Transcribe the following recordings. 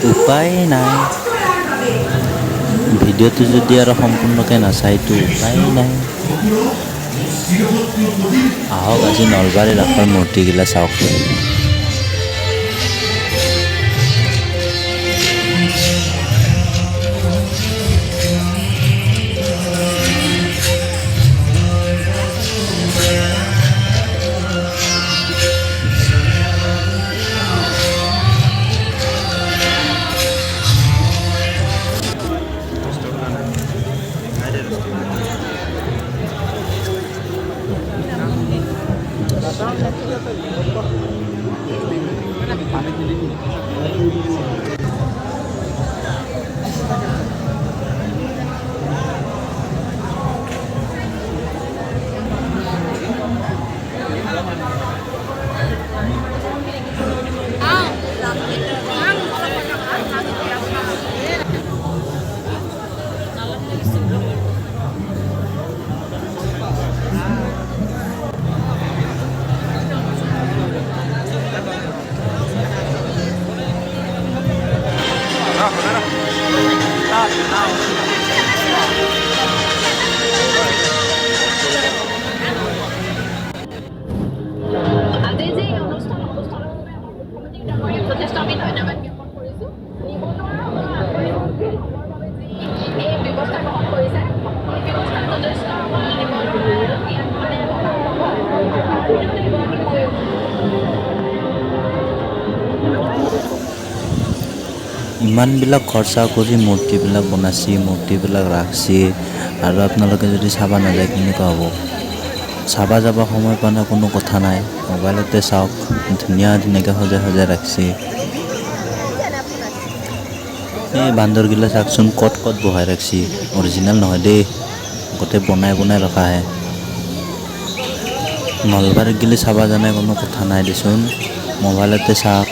উপায় নাই। ভিডিঅ'টো যদি আৰু সম্পূৰ্ণকৈ নাচায়তো উপায় নাই। আহক আজি নলবাৰীৰ ৰাসৰ মূৰ্তিগিলা চাওক। ইমানবিলাক খৰচা কৰি মূৰ্তিবিলাক বনাইছে, মূৰ্তিবিলাক ৰাখছি, আৰু আপোনালোকে যদি চাবা নাযায় কেনেকুৱা হ'ব। চাবা যাব সময় পোৱা নাই কোনো কথা নাই, মোবাইলতে চাওক, ধুনীয়াকৈ সজাই ৰাখছি। এই বান্দৰগিলা চাওকচোন ক'ত বহাই ৰাখছি, অৰিজিনেল নহয় দেই, গোটেই বনাই ৰখাহে। নলবাৰীত গেলি চাবা জানাই কোনো কথা নাই দেচোন, মোবাইলতে চাওক।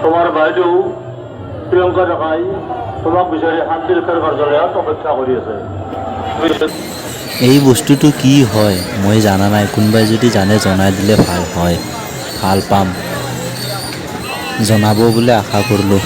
তোমাৰ বাইদেউ প্ৰিয়ংকা ডেকাই তোমাক বিচাৰি শান্তিৰক্ষাৰ কাৰ্যালয়ত অপেক্ষা কৰি আছে। এই বস্তুটো কি হয় মই জানা নাই, কোনোবাই যদি জানে জনাই দিলে ভাল হয়, ভাল পাম, জনাব বুলি আশা কৰিলোঁ।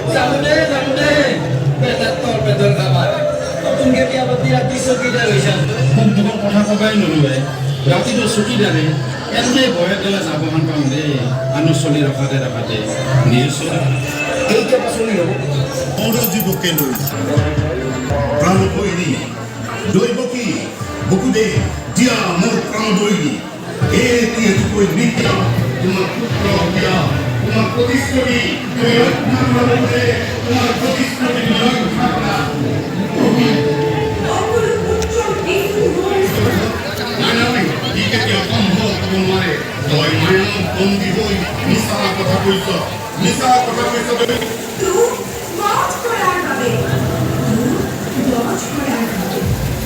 Jamu deh. Betul kabar. Tunggu dia berarti sukida bisa. Untuk কথা কবাই নলুৱে ৰাতিটো চকীদাৰে এনে ভয় গলে যাবহান পাওঁ দেই আনো চলি ৰখাতে নিশ্চয় এইটো পাচলি হ'ব অৰজীৱকে লৈ প্ৰাণ বৈৰী দৈৱ কি বুকুদে দিয়া মোৰ প্ৰাণ বৈৰী এইটোকৈ নিত্য তোমাৰ পুত্ৰ দিয়া তোমাৰ প্ৰতিশ্ৰুতি তুমি ৰক্ষা কৰাবলৈ তোমাৰ প্ৰতিশ্ৰুতি লৈ থাকা বন্দী হৈ মিছা কথা কৈছ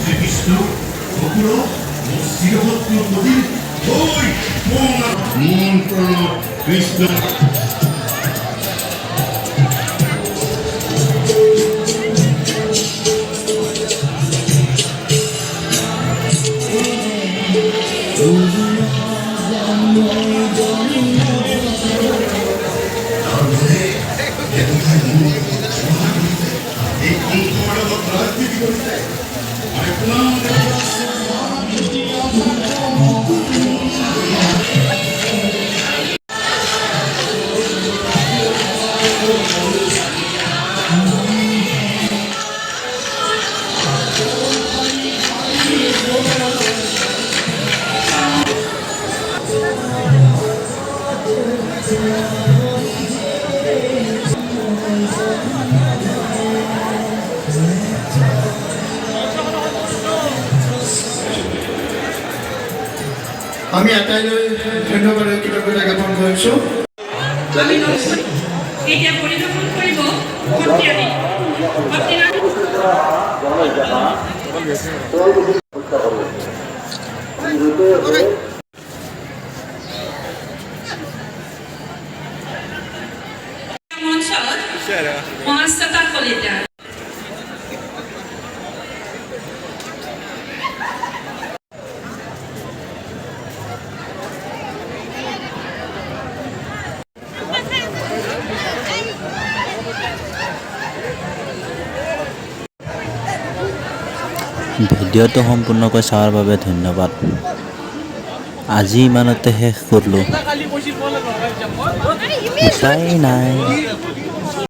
শ্ৰীকৃষ্ণ ভকুল চিৰহত্য প্ৰতি মন প্ৰণৱ কৃষ্ণ আমি আটাইলৈ ধন্যবাদ কৃতজ্ঞতা জ্ঞাপন কৰিছোঁ আমি এতিয়া পৰিদৰ্শন কৰিব সত্ৰীয়ানী মঞ্চত মহাশ্চতা কলিতা ভিডিঅ'টো সম্পূৰ্ণকৈ চোৱাৰ বাবে ধন্যবাদ আজি ইমানতে শেষ কৰিলোঁ উপায় নাই